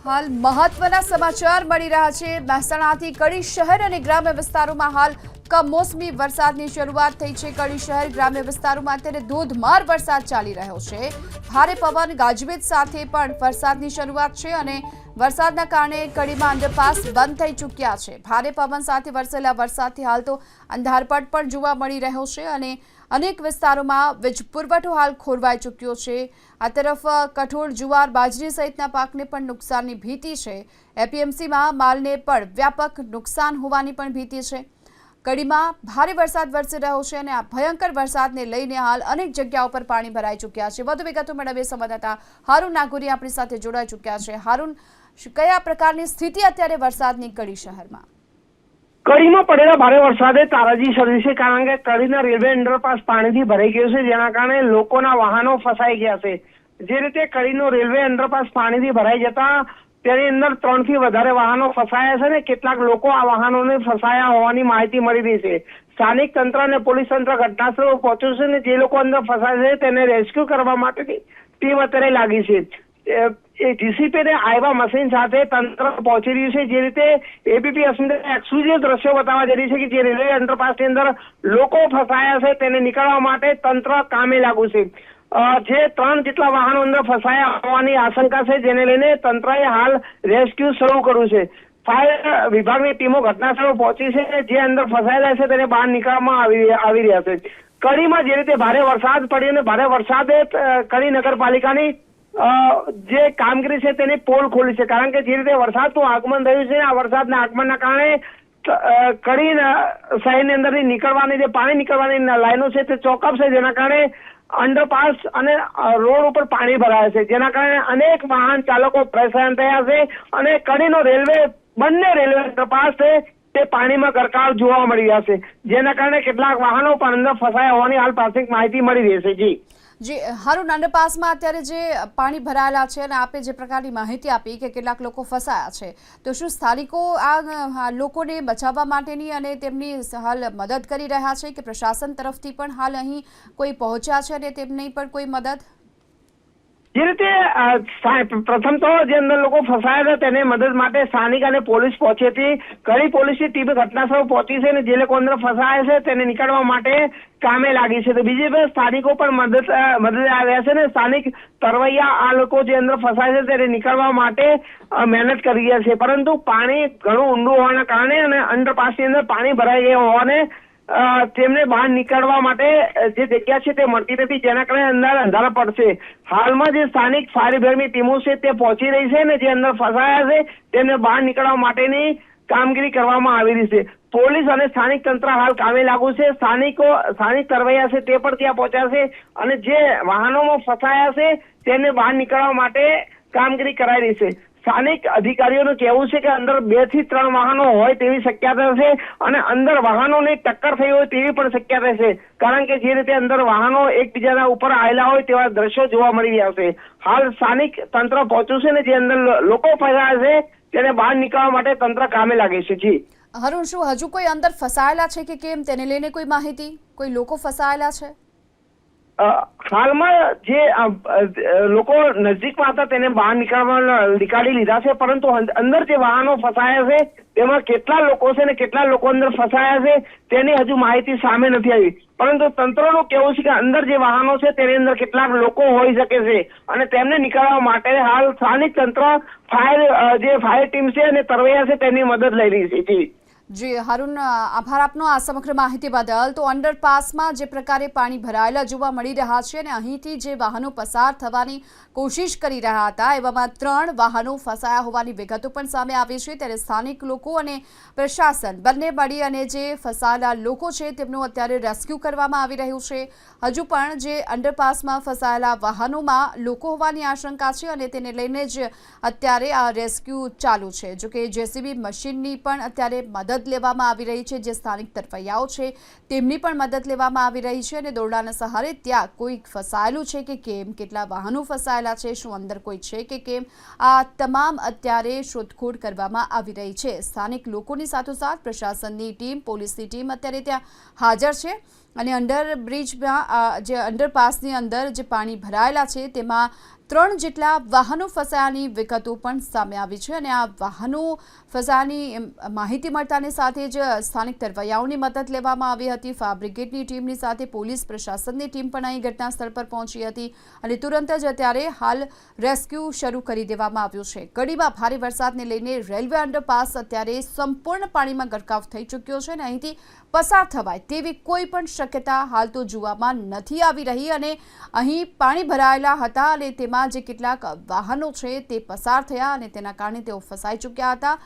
હાલ મહત્વના સમાચાર મળી રહ્યા છે। મહેસાણાથી કડી શહેર અને ગ્રામ્ય વિસ્તારોમાં હાલ કમોસમી વરસાદની શરૂઆત થઈ છે। કડી શહેર ગ્રામ્ય વિસ્તારોમાં અત્યારે ધોધમાર વરસાદ ચાલી રહ્યો છે। ભારે પવન ગાજવીજ સાથે પણ વરસાદની શરૂઆત છે અને વરસાદના કારણે કડીમાં અંડરપાસ બંધ થઈ ચૂક્યા છે। ભારે પવન સાથે વરસેલા વરસાદથી હાલ તો અંધારપટ પણ જોવા મળી રહ્યો છે અને અનેક વિસ્તારોમાં વીજ પુરવઠો હાલ ખોરવાઈ ચૂક્યો છે। આ તરફ કઠોળ, જુવાર, બાજરી સહિતના પાકને પણ નુકસાનની ભીતિ છે। એપીએમસીમાં માલને પણ વ્યાપક નુકસાન હોવાની પણ ભીતિ છે। કડીમાં ભારે વરસાદ વરસી રહ્યો છે અને આ ભયંકર વરસાદને લઈને હાલ અનેક જગ્યાઓ પર પાણી ભરાઈ ચૂક્યા છે। વધુ વિગતો મેળવીએ સંવાદદાતા હારૂન નાગોરી આપણી સાથે જોડાઈ ચૂક્યા છે। હારૂન, કયા પ્રકારની સ્થિતિ અત્યારે વરસાદની કડી શહેરમાં? કડીમાં પડેલા ભારે વરસાદે તારાજી સર્જી છે, કારણ કે કડીના રેલવે અંડરપાસ પાણીથી ભરાઈ ગયો છે, જેના કારણે લોકોના વાહનો ફસાઈ ગયા છે। જે રીતે કડીનો રેલવે અંડરપાસ પાણીથી ભરાઈ જતા તેની અંદર 3 થી વધારે વાહનો ફસાયા છે ને કેટલાક લોકો આ વાહનોને ફસાયા હોવાની માહિતી મળી રહી છે। સ્થાનિક તંત્ર અને પોલીસ તંત્ર ઘટનાસ્થળે પહોંચ્યું છે ને જે લોકો અંદર ફસાયા છે તેને રેસ્ક્યુ કરવા માટેની ટીમ અત્યારે લાગી છે। જીસીપી ને આઈવા મશીન સાથે તંત્ર પહોંચી રહ્યું છે। જે રીતે એબીપી અસ્મિતા એક્સક્લુઝિવ દ્રશ્યો બતાવવા જઈ રહી છે કે જે રેલવે અંડરપાસની અંદર લોકો ફસાયા છે તેને નીકળવા માટે તંત્ર કામે લાગ્યું છે। જે 3 જેટલા વાહનો અંદર ફસાયા હોવાની આશંકા છે, જેને લઈને તંત્રએ હાલ રેસ્ક્યુ શરૂ કર્યું છે। ફાયર વિભાગની ટીમો ઘટનાસ્થળે પહોંચી છે, જે અંદર ફસાયેલા છે તેને બહાર નીકળવામાં આવી રહ્યા છે। કડીમાં જે રીતે ભારે વરસાદ પડ્યો અને ભારે વરસાદે કડી નગરપાલિકાની જે કામગીરી છે તેની પોલ ખોલી છે, કારણ કે જે રીતે વરસાદનું આગમન થયું છે, આ વરસાદના આગમનના કારણે કડી શહેરની અંદરથી નીકળવાની જે પાણી નીકળવાની લાઈનો છે તે ચોકઅપ છે, જેના કારણે અંડરપાસ અને રોડ ઉપર પાણી ભરાય છે, જેના કારણે અનેક વાહન ચાલકો પરેશાન થયા છે અને કડીનો બંને રેલવે અંડરપાસ છે તે પાણીમાં ગરકાવ જોવા મળી રહ્યા છે, જેના કારણે કેટલાક વાહનો પણ અંદર ફસાયા હોવાની હાલ પ્રાથમિક માહિતી મળી રહી છે। જી હારૂન, અંડરપાસમાં અત્યારે જે પાણી ભરાયેલા છે અને આપે જે પ્રકારની માહિતી આપી કે કેટલાક લોકો ફસાયા છે, તો શું સ્થાનિકો આ લોકોને બચાવવા માટેની અને તેમની હાલ મદદ કરી રહ્યા છે કે પ્રશાસન તરફથી પણ હાલ અહીં કોઈ પહોંચ્યા છે અને તેમની પણ કોઈ મદદ? જે રીતે પ્રથમ તો જે અંદર લોકો ફસાયા હતા તેને મદદ માટે સ્થાનિક અને પોલીસ પહોંચી હતી। કડી પોલીસની ટીમ ઘટનાસ્થળ પહોંચી છે અને જે લોકો અંદર ફસાયા છે તેને નીકળવા માટે કામે લાગી છે। તો બીજી બાજુ સ્થાનિકો પણ મદદ આવ્યા છે ને સ્થાનિક તરવૈયા આ લોકો જે અંદર ફસાય છે તેને નીકળવા માટે મહેનત કરી રહ્યા છે, પરંતુ પાણી ઘણું ઊંડું હોવાના કારણે અને અંડરપાસની અંદર પાણી ભરાઈ ગયા હોવાને તેમને બહાર નીકળવા માટે જે જગ્યા છે તે મળતી નથી, જેના કારણે અંધારા પડશે। હાલમાં જે સ્થાનિક ફાયર વિભાગની ટીમો છે તે પહોંચી રહી છે ને જે અંદર ફસાયા છે તેમને બહાર નીકળવા માટેની કામગીરી કરવામાં આવી રહી છે। પોલીસ અને સ્થાનિક તંત્ર હાલ કામે લાગ્યું છે। સ્થાનિક તરવૈયા છે તે પણ ત્યાં પહોંચ્યા છે અને જે વાહનોમાં ફસાયા છે તેને બહાર નીકળવા માટે કામગીરી કરાઈ રહી છે। સ્થાનિક અધિકારીઓનું કહેવું છે કે અંદર 2 થી 3 વાહનો હોય તેવી શક્યતા છે અને અંદર વાહનોની ટક્કર થઈ હોય તેવી પણ શક્યતા છે, કારણ કે જે રીતે અંદર વાહનો એકબીજાના ઉપર આવેલા હોય તેવા દ્રશ્યો જોવા મળી રહ્યા છે। હાલ સ્થાનિક તંત્ર પહોંચ્યું છે ને જે અંદર લોકો ફસાયા છે તેને બહાર નીકળવા માટે તંત્ર કામે લાગે છે। જી હારૂન, શું હજુ કોઈ અંદર ફસાયેલા છે કે કેમ તેને લઈને કોઈ માહિતી? કોઈ લોકો ફસાયેલા છે? હાલમાં જે લોકો નજીકમાં હતા તેને બહાર નીકાળી લીધા છે, પરંતુ અંદર જે વાહનો ફસાયા છે તેમાં કેટલા લોકો છે ને કેટલા લોકો અંદર ફસાયા છે તેની હજુ માહિતી સામે નથી આવી, પરંતુ તંત્રનું કહેવું છે કે અંદર જે વાહનો છે તેની અંદર કેટલાક લોકો હોઈ શકે છે અને તેમને નીકળવા માટે હાલ સ્થાનિક તંત્ર ફાયર ટીમ છે અને તરવૈયા છે તેની મદદ લઈ રહી છે। જી હારૂન, આભાર આપનો આ સમગ્ર માહિતી બદલ। તો અંડરપાસમાં જે પ્રકારે પાણી ભરાયેલા જોવા મળી રહ્યા છે અને અહીંથી જે વાહનો પસાર થવાની કોશિશ કરી રહ્યા હતા એવામાં 3 વાહનો ફસાયા હોવાની વિગતો પણ સામે આવી છે, ત્યારે સ્થાનિક લોકો અને પ્રશાસન બંને મળી અને જે ફસાયેલા લોકો છે તેમનું અત્યારે રેસ્ક્યુ કરવામાં આવી રહ્યું છે। હજુ પણ જે અંડરપાસમાં ફસાયેલા વાહનોમાં લોકો હોવાની આશંકા છે અને તેને લઈને જ અત્યારે આ રેસ્ક્યુ ચાલુ છે। જોકે જેસીબી મશીનની પણ અત્યારે મદદ લેવામાં આવી રહી છે, જે સ્થાનિક તરવૈયાઓ છે તેમની પણ મદદ લેવામાં આવી રહી છે અને દોરડાના સહારે ત્યાં કોઈ ફસાયેલું છે કે કેમ, કેટલા વાહનો ફસાયેલા છે, શું અંદર કોઈ છે કે કેમ, આ તમામ અત્યારે શોધખોળ કરવામાં આવી રહી છે। સ્થાનિક લોકોની સાથોસાથ પ્રશાસનની ટીમ, પોલીસની ટીમ અત્યારે ત્યાં હાજર છે અને અંડરબ્રિજમાં જે અંડરપાસની અંદર જે પાણી ભરાયેલા છે તેમાં 3 જેટલા વાહનો ફસાયાની વિગતો પણ સામે આવી છે અને આ વાહનો ફસાયાની માહિતી મળતાની સાથે જ સ્થાનિક તરવૈયાઓની મદદ લેવામાં આવી હતી. ફાયર બ્રિગેડની ટીમની સાથે પોલીસ પ્રશાસનની ટીમ પણ અહીં ઘટના સ્થળ પર પહોંચી હતી અને તુરંત જ અત્યારે હાલ રેસ્ક્યુ શરૂ કરી દેવામાં આવ્યું છે. કડીમાં ભારે વરસાદને લઈને રેલવે અંડરપાસ અત્યારે સંપૂર્ણ પાણીમાં ગરકાવ થઈ ચૂક્યો છે અને અહીંથી પસાર થવાય તેવી કોઈ પણ શક્યતા હાલ તો જોવામાં નથી આવી રહી અને અહીં પાણી ભરાયેલા હતા અને તેમાં જે કેટલાક વાહનો છે તે પસાર થયા અને તેના કારણે તેઓ ફસાઈ ચૂક્યા હતા.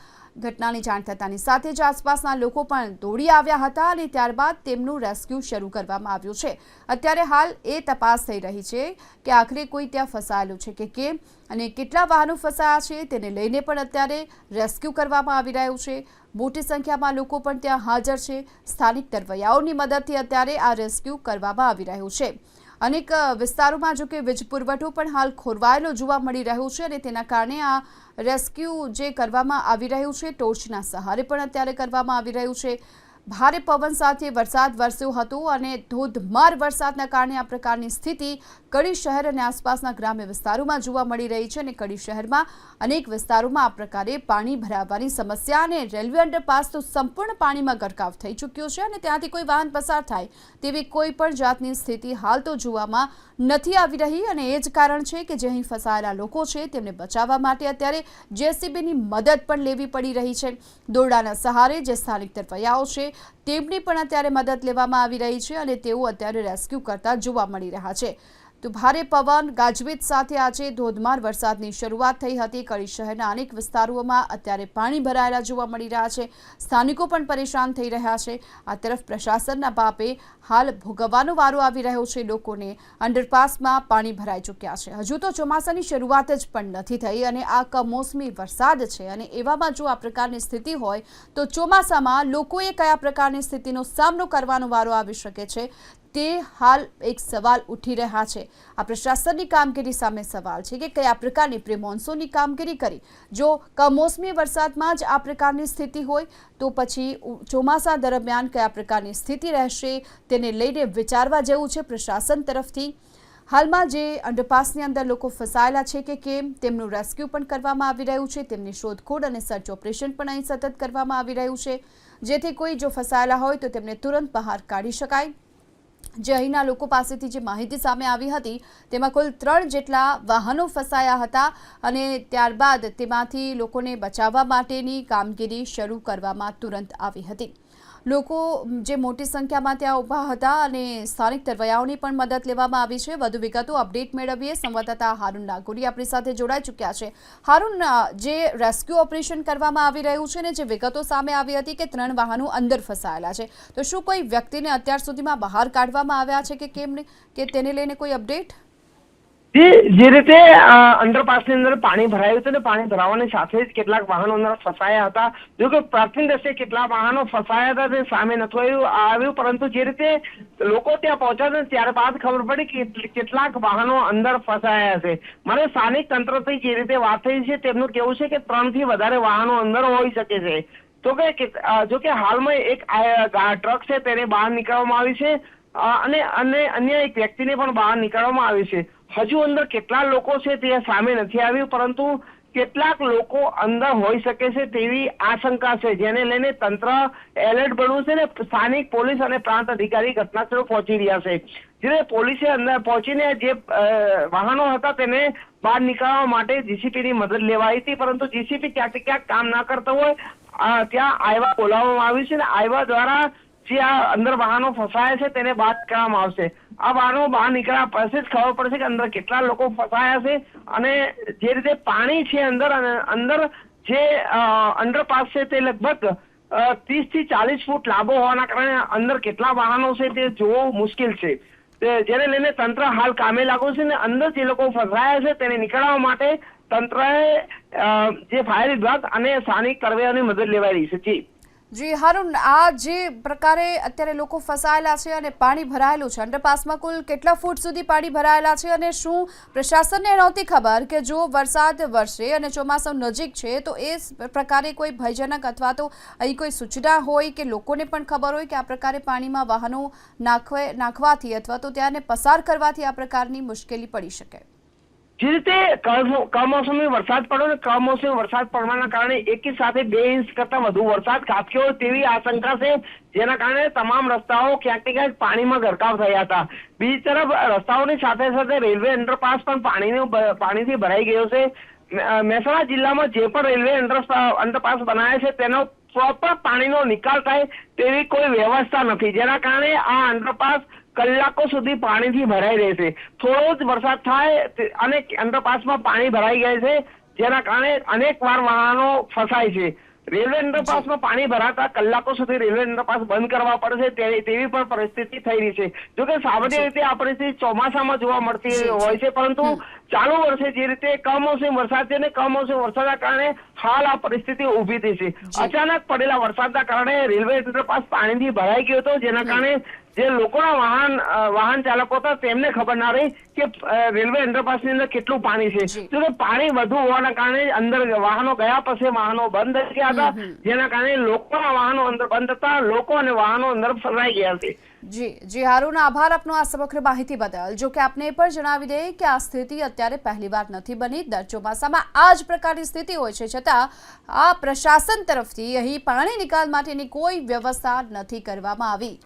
ઘટનાની જાણ થતાની સાથે જ આસપાસના લોકો પણ દોડી આવ્યા હતા અને ત્યારબાદ તેમનું રેસ્ક્યુ શરૂ કરવામાં આવ્યું છે. અત્યારે હાલ એ તપાસ થઈ રહી છે કે આખરે કોઈ ત્યાં ફસાયેલું છે કે કેમ અને કેટલા વાહનો ફસાયા છે તેને લઈને પણ અત્યારે રેસ્ક્યુ કરવામાં આવી રહ્યું છે. મોટી સંખ્યામાં લોકો પણ ત્યાં હાજર છે. સ્થાનિક તરવૈયાઓની મદદથી અત્યારે આ રેસ્ક્યુ કરવામાં આવી રહ્યું છે. અનેક વિસ્તારોમાં જો કે વીજ પુરવઠો પણ હાલ ખોરવાયેલો જોવા મળી રહ્યો છે અને તેના કારણે આ રેસ્ક્યુ જે કરવામાં આવી રહ્યું છે ટોર્ચના સહારે પણ અત્યારે કરવામાં આવી રહ્યું છે. ભારે પવન સાથે વરસાદ વરસ્યો હતો અને ધોધમાર વરસાદના કારણે આ પ્રકારની સ્થિતિ કડી શહેર અને આસપાસના ગ્રામ્ય વિસ્તારોમાં જોવા મળી રહી છે અને કડી શહેરમાં અનેક વિસ્તારોમાં આ પ્રકારે પાણી ભરાવાની સમસ્યા અને રેલવે અંડરપાસ તો સંપૂર્ણ પાણીમાં ગરકાવ થઈ ચૂક્યો છે અને ત્યાંથી કોઈ વાહન પસાર થાય તેવી કોઈ પણ જાતની સ્થિતિ હાલ તો જોવામાં નથી આવી રહી અને એ જ કારણ છે કે જે અહીં ફસાયેલા લોકો છે તેમને બચાવવા માટે અત્યારે જેસીબીની મદદ પણ લેવી પડી રહી છે. દોરડાના સહારે જે સ્થાનિક તરવૈયાઓ છે તેમની પણ અત્યારે મદદ લેવામાં આવી રહી છે અને તેઓ અત્યારે રેસ્ક્યુ કરતા જોવા મળી રહ્યા છે. તો ભારે પવન ગાજવીજ સાથે આજે ધોધમાર વરસાદની શરૂઆત થઈ હતી. કડી શહેરના અનેક વિસ્તારોમાં અત્યારે પાણી ભરાયેલા જોવા મળી રહ્યા છે. સ્થાનિકો પણ પરેશાન થઈ રહ્યા છે. આ તરફ પ્રશાસનના બાપે હાલ ભોગવવાનો વારો આવી રહ્યો છે લોકોને. અંડરપાસમાં પાણી ભરાઈ ચૂક્યા છે. હજુ તો ચોમાસાની શરૂઆત જ પણ નથી થઈ અને આ કમોસમી વરસાદ છે અને એવામાં જો આ પ્રકારની સ્થિતિ હોય તો ચોમાસામાં લોકોએ કયા પ્રકારની સ્થિતિનો સામનો કરવાનો વારો આવી શકે છે તે હાલ એક સવાલ ઉઠી રહ્યા છે. આ પ્રશાસનની કામગીરી સામે સવાલ છે કે કયા પ્રકારની પ્રી મોન્સૂનની કામગીરી કરી. જો કમોસમી વરસાદમાં જ આ પ્રકારની સ્થિતિ હોય તો પછી ચોમાસા દરમિયાન કયા પ્રકારની સ્થિતિ રહેશે તેને લઈને વિચારવા જેવું છે પ્રશાસન તરફથી. હાલમાં જે અંડરપાસની અંદર લોકો ફસાયેલા છે કે કેમ તેમનું રેસ્ક્યુ પણ કરવામાં આવી રહ્યું છે. તેમની શોધખોળ અને સર્ચ ઓપરેશન પણ અહીં સતત કરવામાં આવી રહ્યું છે જેથી કોઈ જો ફસાયેલા હોય તો તેમને તુરંત બહાર કાઢી શકાય. જે અહીંના લોકો પાસેથી જે માહિતી સામે આવી હતી તેમાં કુલ 3 જેટલા વાહનો ફસાયા હતા અને ત્યારબાદ તેમાંથી લોકોને બચાવવા માટેની કામગીરી શરૂ કરવામાં તુરંત આવી હતી. લોકો જે મોટી સંખ્યામાં ત્યાં ઊભા હતા અને સ્થાનિક તરવૈયાઓની પણ મદદ લેવામાં આવી છે. વધુ વિગતો અપડેટ મેળવીએ. સંવાદદાતા હારૂન નાગોરી આપણી સાથે જોડાઈ ચૂક્યા છે. હારૂન, જે રેસ્ક્યુ ઓપરેશન કરવામાં આવી રહ્યું છે ને જે વિગતો સામે આવી હતી કે 3 વાહનો અંદર ફસાયેલા છે તો શું કોઈ વ્યક્તિને અત્યાર સુધીમાં બહાર કાઢવામાં આવ્યા છે કે કેમ કે તેને લઈને કોઈ અપડેટ? જે રીતે અંડરપાસની અંદર પાણી ભરાયું હતું ને પાણી ભરાવાની સાથે જ કેટલાક વાહનો અંદર ફસાયા હતા. જો કે પ્રાથમિક દ્રષ્ટિએ કેટલા વાહનો ફસાયા હતા તે સામે નથી આવ્યું પરંતુ જે રીતે લોકો ત્યાં પહોંચ્યા હતા ત્યારબાદ ખબર પડી કે કેટલાક વાહનો અંદર ફસાયા છે. મને સ્થાનિક તંત્રથી જે રીતે વાત થઈ છે તેમનું કહેવું છે કે 3 થી વધારે વાહનો અંદર હોઈ શકે છે. તો કે જો કે હાલમાં એક ટ્રક છે તેને બહાર નીકળવામાં આવી છે અને અન્ય એક વ્યક્તિને પણ બહાર નીકળવામાં આવી છે. હજુ અંદર કેટલા લોકો છે તે સામે નથી આવ્યું પરંતુ કેટલાક લોકો અંદર હોઈ શકે છે તેવી આશંકા છે જેને લઈને તંત્ર એલર્ટ બન્યું છે ને સ્થાનિક પોલીસ અને પ્રાંત અધિકારી ઘટનાસ્થળે પહોંચી રહ્યા છે. જે પોલીસે અંદર પહોંચીને જે વાહનો હતા તેને બહાર નીકળવા માટે જીસીપીની મદદ લેવાઈ હતી પરંતુ જીસીપી ક્યાંક કામ ના કરતો હોય ત્યાં આયવા બોલાવવામાં આવ્યું છે ને આયવા દ્વારા જે આ અંદર વાહનો ફસાયા છે તેને બહાર કરવામાં આવશે. આ વાહનો બહાર નીકળ્યા પછી જ ખબર પડશે કે અંદર કેટલા લોકો ફસાયા છે અને જે રીતે પાણી છે અંદર જે અંડરપાસ છે તે લગભગ 30 થી 40 ફૂટ લાંબો હોવાના કારણે અંદર કેટલા વાહનો છે તે જોવું મુશ્કેલ છે. જેને લઈને તંત્ર હાલ કામે લાગ્યું છે ને અંદર જે લોકો ફસાયા છે તેને નીકળવા માટે તંત્રએ જે ફાયર વિભાગ અને સ્થાનિક તરવૈયાની મદદ લેવાઈ રહી છે. જી જી હારુન, આ જે પ્રકારે અત્યારે લોકો ફસાયેલા છે અને પાણી ભરાયેલું છે, અંડરપાસમાં કુલ કેટલા ફૂટ સુધી પાણી ભરાયેલા છે અને શું પ્રશાસનને નહોતી ખબર કે જો વરસાદ વરસે અને ચોમાસું નજીક છે તો એ પ્રકારે કોઈ ભયજનક અથવા તો અહીં કોઈ સૂચના હોય કે લોકોને પણ ખબર હોય કે આ પ્રકારે પાણીમાં વાહનો નાખવાથી અથવા તો ત્યાંને પસાર કરવાથી આ પ્રકારની મુશ્કેલી પડી શકે? જે રીતે કમોસમી વરસાદ પડ્યો ને કમોસમી વરસાદ પડવાના કારણે એકી સાથે 2 ઇંચ કરતા વધુ વરસાદ ખાબક્યો તેવી આશંકા છે, જેના કારણે તમામ રસ્તાઓ ક્યાંક ને ક્યાંક પાણીમાં ગરકાવ થયા હતા. બીજી તરફ રસ્તાઓની સાથે સાથે રેલવે અંડરપાસ પણ પાણીથી ભરાઈ ગયો છે. મહેસાણા જિલ્લામાં જે પણ રેલવે અંડરપાસ બનાવ્યા છે તેનો પ્રોપર પાણીનો નિકાલ થાય તેવી કોઈ વ્યવસ્થા નથી, જેના કારણે આ અંડરપાસ કલાકો સુધી પાણીથી ભરાઈ રહેશે. થોડો જ વરસાદ થાય અને અંડરપાસમાં પાણી ભરાઈ જાય છે, જેના કારણે અનેક વાર વાહનો ફસાય છે. રેલવે અંડરપાસમાં પાણી ભરાતા કલાકો સુધી રેલવે અંડરપાસ બંધ કરવા પડશે તેવી પણ પરિસ્થિતિ થઈ રહી છે. જોકે સામાન્ય રીતે આ પરિસ્થિતિ ચોમાસામાં જોવા મળતી હોય છે, પરંતુ ચાલુ વર્ષે જે રીતે કમોસમી વરસાદ છે ને કમોસમી વરસાદના કારણે હાલ આ પરિસ્થિતિ ઊભી થઈ છે. અચાનક પડેલા વરસાદના કારણે રેલવે અંડરપાસ પાણીથી ભરાઈ ગયો હતો, જેના કારણે જે લોકોના વાહન ચાલકો હતા તેમને ખબર ના રહી કે રેલવે અંડરપાસની અંદર કેટલું પાણી છે. જો પાણી વધુ હોવાના કારણે અંદર વાહનો ગયા પછી વાહનો બંધ થઈ ગયા હતા, જેના કારણે લોકોના વાહનો અંદર બંધ હતા, લોકો અને વાહનો અંદર ફસાઈ ગયા છે. જી હારુન, આભાર આપનો આ સમગ્ર માહિતી બદલ. જો કે આપને એ પણ જણાવી દઈએ કે આ સ્થિતિ અત્યારે પહેલીવાર નથી બની. દર ચોમાસામાં આ જ પ્રકારની સ્થિતિ હોય છે, છતાં આ પ્રશાસન તરફથી અહીં પાણી નિકાલ માટેની કોઈ વ્યવસ્થા નથી કરવામાં આવી.